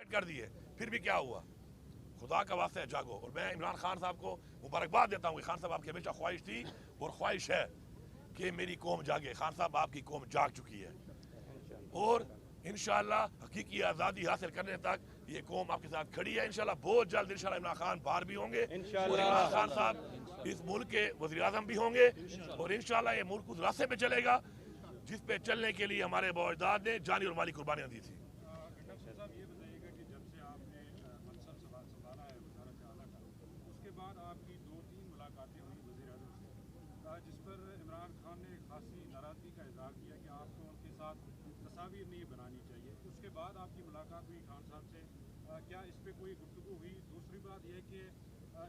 Reject कर दिए, फिर भी क्या हुआ? खुदा का वास्ता है जागो। और मैं इमरान खान साहब को मुबारकबाद देता हूँ कि खान साहब आपकी हमेशा ख्वाहिश थी और ख्वाहिश है कि मेरी कौम जागे। खान साहब आपकी कौम जाग चुकी है और इंशाल्लाह हकीकी आज़ादी हासिल करने तक ये कौम आपके साथ खड़ी है। इंशाल्लाह बहुत जल्द इंशाल्लाह इमरान खान बाहर भी होंगे और इमरान खान साहब इस मुल्क के वज़ीर आज़म भी होंगे और इंशाल्लाह ये मुल्क उस रास्ते पे चलेगा जिस पे चलने के लिए हमारे बाप-अजदाद ने जानी और माली कुर्बानियाँ दी थी। जिस पर इमरान खान ने खासी नाराज़गी का इज़हार किया कि आपको उनके साथ तस्वीर नहीं बनानी चाहिए। उसके बाद आपकी मुलाकात हुई खान साहब से, क्या इस पर कोई गुफ्तगू हुई? दूसरी बात यह कि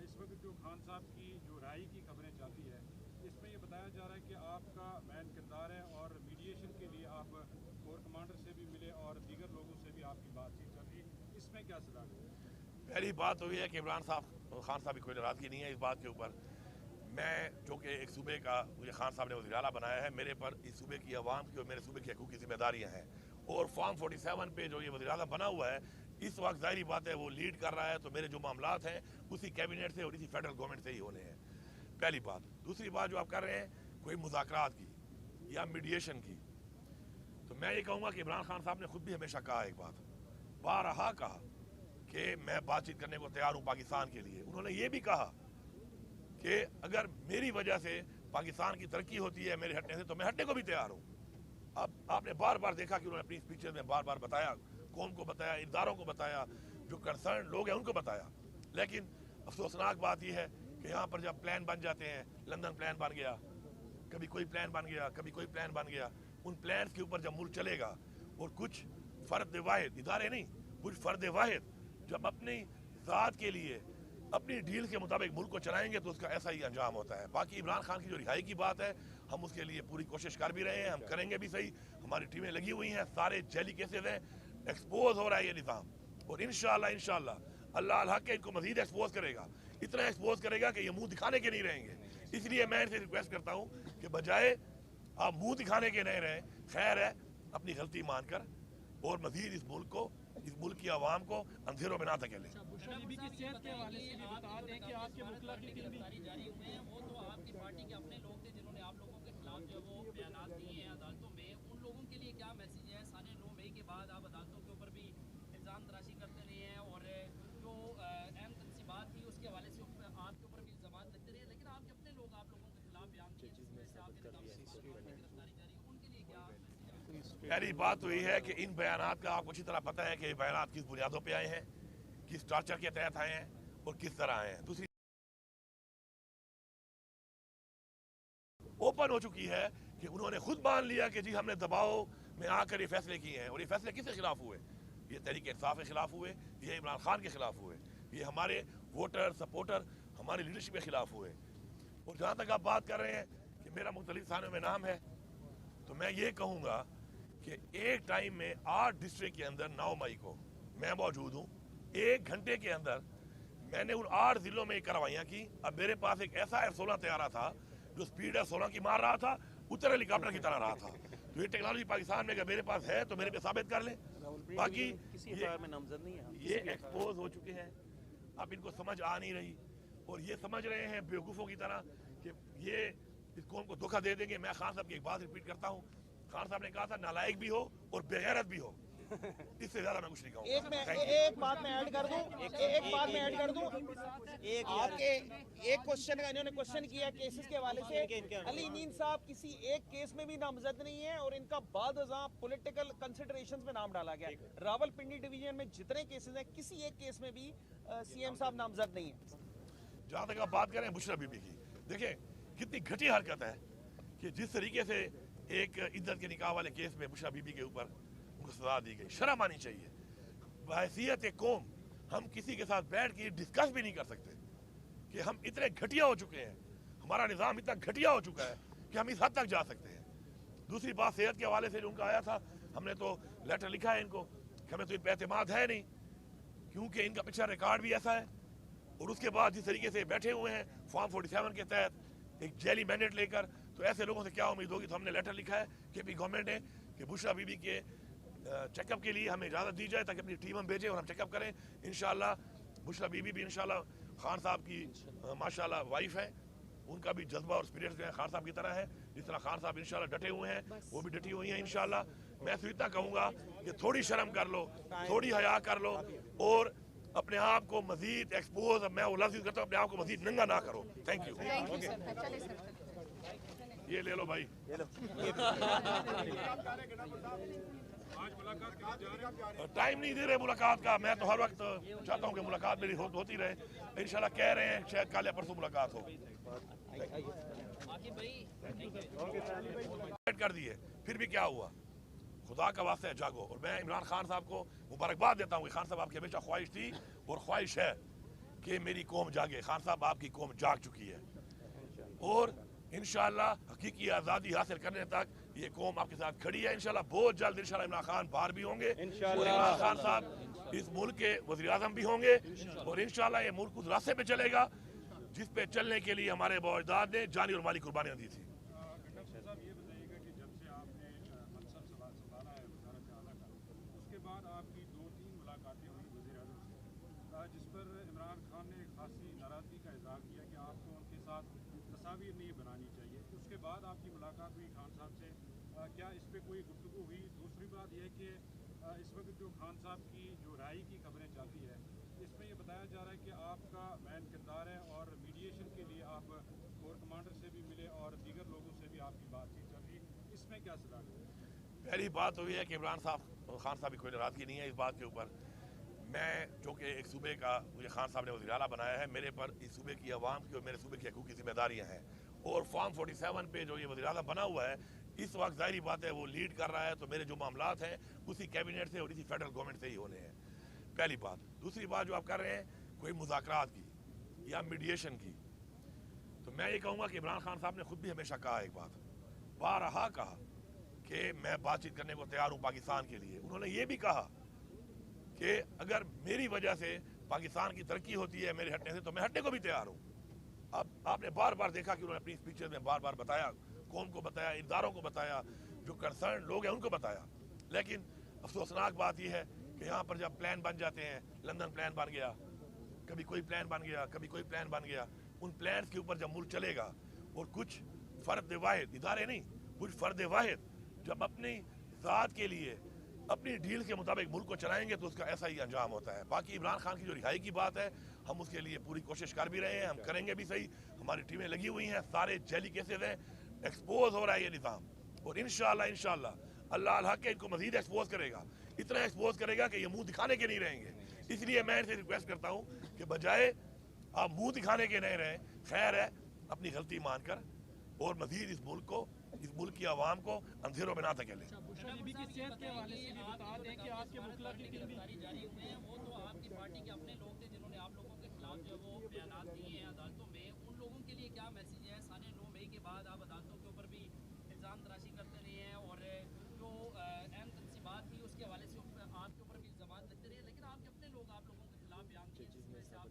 इस वक्त जो खान साहब की जो राय की खबरें चलती है, इसमें ये बताया जा रहा है कि आपका मेन किरदार है और मीडिएशन के लिए आप कोर कमांडर से भी मिले और दीगर लोगों से भी आपकी बातचीत चल रही है, इसमें क्या सदाकत है? पहली बात तो ये है कि इमरान साहब खान साहब की कोई नाराज़गी नहीं है इस बात के ऊपर। मैं जो कि एक सूबे का मुझे खान साहब ने वज़ीर आला बनाया है, मेरे पर इस सूबे की आवाम की और मेरे सूबे की हकूक़ी ज़िम्मेदारियाँ हैं और फॉर्म 47 पे जो ये वज़ीर आला बना हुआ है इस वक्त ज़ाहिरी बात है वो लीड कर रहा है, तो मेरे जो मामलात हैं उसी कैबिनेट से और इसी फेडरल गवर्नमेंट से ही होने हैं, पहली बात। दूसरी बात जो आप कर रहे हैं कोई मुज़ाकरात की या मीडिएशन की, तो मैं ये कहूँगा कि इमरान खान साहब ने खुद भी हमेशा कहा एक बात, बारहा कहा कि मैं बातचीत करने को तैयार हूँ पाकिस्तान के लिए। उन्होंने ये भी कहा कि अगर मेरी वजह से पाकिस्तान की तरक्की होती है मेरे हटने से तो मैं हटने को भी तैयार हूँ। अब आपने बार बार देखा कि उन्होंने अपनी स्पीचेस में बार बार बताया, कौम को बताया, इदारों को बताया, जो कंसर्न लोग हैं उनको बताया, लेकिन अफसोसनाक बात यह है कि यहाँ पर जब प्लान बन जाते हैं, लंदन प्लान बन गया, कभी कोई प्लान बन गया, कभी कोई प्लान बन गया, उन प्लान के ऊपर जब मुल्क चलेगा और कुछ फ़र्द वाहिद, इदारे नहीं, कुछ फ़र्द वाहिद जब अपनी ज़ात के लिए अपनी डील के मुताबिक मुल्क को चलाएंगे तो उसका ऐसा ही अंजाम होता है। बाकी इमरान खान की जो रिहाई की बात है, हम उसके लिए पूरी कोशिश कर भी रहे हैं, हम करेंगे भी सही, हमारी टीमें लगी हुई हैं, सारे जैली केसेस हैं, एक्सपोज हो रहा है ये निज़ाम और इंशाल्लाह अल्लाह अल हक के इनको मज़ीद एक्सपोज करेगा, इतना एक्सपोज करेगा कि ये मुँह दिखाने के नहीं रहेंगे। इसलिए मैं इनसे रिक्वेस्ट करता हूँ कि बजाय आप मुँह दिखाने के नहीं रहें, खैर है अपनी गलती मानकर और मज़ीद इस मुल्क की आवाम को अंधेरों में ना धकेलें। बीबी की सेहत के हवाले से भी बता दें कि आपके मुखला की टीम भी जारी हुए हैं, वो तो आपकी पार्टी के अपने लोग थे जिन्होंने आप लोगों के खिलाफ जो वो बयान दिए हैं अदालतों में, उन लोगों के लिए क्या मैसेज है? साढ़े 9 मई के बाद आप अदालतों के ऊपर भी इल्ज़ाम तराशी करते रहे हैं और जो अहम तनसीबात थी उसके हवाले से आपके ऊपर भी इल्ज़ाम लगते रहे, लेकिन आपके अपने लोग आप लोगों के खिलाफ बयान दिए जिसमें से आपकी गिरफ्तारी जारी है, उनके लिए क्या? पहली बात तो ये है कि इन बयानात का आपको अच्छी तरह पता है कि बयानात किस बुनियादों पे आए हैं, किस टार्चर के तहत आए हैं और किस तरह आए हैं। दूसरी ओपन हो चुकी है कि उन्होंने खुद मान लिया कि जी हमने दबाव में आकर ये फैसले किए हैं और ये फैसले किसके खिलाफ हुए? ये तहरीक इंसाफ के खिलाफ हुए, ये इमरान खान के खिलाफ हुए, ये हमारे वोटर सपोर्टर हमारी लीडरशिप के खिलाफ हुए। और जहाँ तक आप बात कर रहे हैं कि मेरा मुख्तलिफ थानों में नाम है, तो मैं ये कहूँगा कि एक टाइम में 8 डिस्ट्रिक्ट के अंदर 9 मई को मैं मौजूद हूँ, 1 घंटे के अंदर मैंने उन 8 ज़िलों में कार्रवाइयाँ की। अब मेरे पास एक ऐसा F-16 तैयारा था जो स्पीड F-16 की मार रहा था, उत्तर हेलीकॉप्टर की तरह रहा था। तो ये टेक्नोलॉजी पाकिस्तान में अगर मेरे पास है तो मेरे पे साबित कर लें। बाकी ये एक्सपोज हो चुके हैं, अब इनको समझ आ नहीं रही और ये समझ रहे हैं बेवकूफ़ों की तरह कि ये इस कौम को धोखा दे देंगे। मैं खान साहब की एक बात रिपीट करता हूँ, खान साहब ने कहा था नालायक भी हो और बेगैरत भी हो, इससे ज्यादा मैं कुछ नहीं कहूँगा। एक बात मैं ऐड कर दूं, आपके एक क्वेश्चन का इन्होंने क्वेश्चन किया केसेस के हवाले से। अली नीन साहब किसी एक केस में भी नामजद नहीं है और इनका बाद पॉलिटिकल कंसिडरेशंस में नाम डाला गया। रावलपिंडी डिवीजन में जितने केसेस हैं किसी एक केस में भी सीएम साहब नामजद नहीं है। जहाँ तक आप बात करें बुशरा बीबी की, देखिए कितनी घटिया हरकत है कि जिस तरीके से एक इज्जत के निकाह वाले केस में बुशरा बीबी के ऊपर उनको सजा दी गई, शर्म आनी चाहिए। बहैसियत एक कौम हम किसी के साथ बैठ के डिस्कस भी नहीं कर सकते कि हम इतने घटिया हो चुके हैं, हमारा निज़ाम इतना घटिया हो चुका है कि हम इस हद तक जा सकते हैं। दूसरी बात सेहत के हवाले से जो उनका आया था, हमने तो लेटर लिखा है इनको कि हमें तो इन पर एतमाद है नहीं, क्योंकि इनका पिछला रिकॉर्ड भी ऐसा है। और उसके बाद जिस तरीके से बैठे हुए हैं फॉर्म 47 के तहत एक जेली मैंडेट लेकर, तो ऐसे लोगों से क्या उम्मीद होगी। तो हमने लेटर लिखा है कि भी गवर्नमेंट ने कि बुशरा बीबी के चेकअप के लिए हमें इजाज़त दी जाए ताकि अपनी टीम हम भेजें और हम चेकअप करें इंशाल्लाह। बुशरा बीबी भी इंशाल्लाह खान साहब की माशाल्लाह वाइफ है, उनका भी जज्बा और स्पिरिट जो है खान साहब की तरह है। जिस तरह खान साहब इंशाल्लाह डटे हुए हैं वो भी डटी हुई हैं इंशाल्लाह। मैं तो इतना कहूँगा कि थोड़ी शर्म कर लो, थोड़ी हया कर लो और अपने आप को मजीद एक्सपोज, मैं वो लफ्ज़ यूज़ करता हूँ, अपने आप को मजीद नंगा ना करो। Thank you. ये ले लो भाई। आज मुलाकात के लिए जा रहे हैं। टाइम नहीं दे रहे मुलाकात का। मैं तो हर वक्त चाहता हूँ कि मुलाकात मेरी होती रहे। इंशाल्लाह कह रहे हैं शायद कल या परसों मुलाकात हो। कर दिए फिर भी क्या हुआ? खुदा का वास्ता है जागो। और मैं इमरान खान साहब को मुबारकबाद देता हूँ कि खान साहब आपकी हमेशा ख्वाहिश थी और ख्वाहिश है कि मेरी कौम जागे। खान साहब आपकी कौम जाग चुकी है और इंशाल्लाह हकीकी आज़ादी हासिल करने तक ये कौम आपके साथ खड़ी है। इंशाल्लाह बहुत जल्द इंशाल्लाह इमरान खान बाहर भी होंगे और इमरान खान साहब इस मुल्क के वज़ीर आज़म भी होंगे और इंशाल्लाह ये मुल्क उस रास्ते पे चलेगा जिस पे चलने के लिए हमारे बाप-अजदाद ने जानी और माली कुर्बानियाँ दी थी। डॉक्टर साहब ये बताइएगा कि जब से आपने मनसब संभाला है वज़ारत आला का, उसके बाद आपकी 2-3 मुलाकातें हुई वज़ीर आज़म से, जिस पर इमरान खान ने खासी नाराज़गी का इज़हार किया कि आपको उनके साथ तस्वीर नहीं बनानी चाहिए। उसके बाद आपकी मुलाकात हुई खान साहब से, क्या इस पर कोई गुफ्तगू हुई? दूसरी बात यह है कि इस वक्त जो खान साहब की जो राय की खबरें चलती है, इसमें ये बताया जा रहा है कि आपका मैन किरदार है और मीडिएशन के लिए आप कोर कमांडर से भी मिले और दीगर लोगों से भी आपकी बातचीत चल रही है, इसमें क्या सलाह है? पहली बात तो ये है कि इमरान साहब खान साहब की कोई नाराज़गी नहीं है इस बात के ऊपर। मैं जो कि एक सूबे का मुझे खान साहब ने वज़ीर आला बनाया है, मेरे पर इस सूबे की आवाम की और मेरे सूबे की हकूक़ की जिम्मेदारियाँ हैं और फॉर्म 47 पे जो ये वज़ीर आला बना हुआ है इस वक्त ज़ाहिरी बात है वो लीड कर रहा है, तो मेरे जो मामलात हैं उसी कैबिनेट से और इसी फेडरल गवर्नमेंट से ही होने हैं। पहली बात। दूसरी बात जो आप कर रहे हैं कोई मुज़ाकरात की या मीडिएशन की, तो मैं ये कहूँगा कि इमरान खान साहब ने खुद भी हमेशा कहा एक बात, बारहा कहा कि मैं बातचीत करने को तैयार हूँ पाकिस्तान के लिए। उन्होंने ये भी कहा कि अगर मेरी वजह से पाकिस्तान की तरक्की होती है मेरे हटने से तो मैं हटने को भी तैयार हूँ। अब आपने बार बार देखा कि उन्होंने अपनी स्पीचेस में बार बार बताया, कौम को बताया, इदारों को बताया, जो कंसर्न लोग हैं उनको बताया। लेकिन अफसोसनाक बात यह है कि यहाँ पर जब प्लान बन जाते हैं, लंदन प्लान बन गया, कभी कोई प्लान बन गया, कभी कोई प्लान बन गया, उन प्लान के ऊपर जब मुल्क चलेगा और कुछ फ़र्द वाहिद, इदारे नहीं, कुछ फ़र्द वाहिद जब अपनी ज़ात के लिए अपनी डील के मुताबिक मुल्क को चलाएंगे तो उसका ऐसा ही अंजाम होता है। बाकी इमरान खान की जो रिहाई की बात है हम उसके लिए पूरी कोशिश कर भी रहे हैं, हम करेंगे भी सही। हमारी टीमें लगी हुई हैं, सारे जेली केसेस हैं, एक्सपोज हो रहा है ये निज़ाम और इंशाल्लाह अल्लाह अल हक इनको मज़ीद एक्सपोज करेगा, इतना एक्सपोज करेगा कि ये मुँह दिखाने के नहीं रहेंगे। इसलिए मैं इनसे रिक्वेस्ट करता हूँ कि बजाय आप मुँह दिखाने के नहीं रहें, खैर है अपनी गलती मानकर और मज़ीद इस मुल्क की आवाम को अंधेरों में ना धकेलें। बुशरा बीबी की सेहत के हवाले से भी बता दें कि आपके मुखला की गिरफ्तारी जारी हुए हैं, वो तो आपकी पार्टी के अपने लोग थे जिन्होंने आप लोगों के खिलाफ जो वो बयान दिए हैं अदालतों में। उन लोगों के लिए क्या मैसेज है? साढ़े 9 मई के बाद आप अदालतों के ऊपर भी इल्ज़ाम तराशी करते रहे हैं और जो अहम तनसीबात थी उसके हवाले से आपके ऊपर भी इल्ज़ाम लगते रहे, लेकिन आपके अपने लोग आप लोगों के खिलाफ बयान दिए जिसमें से आप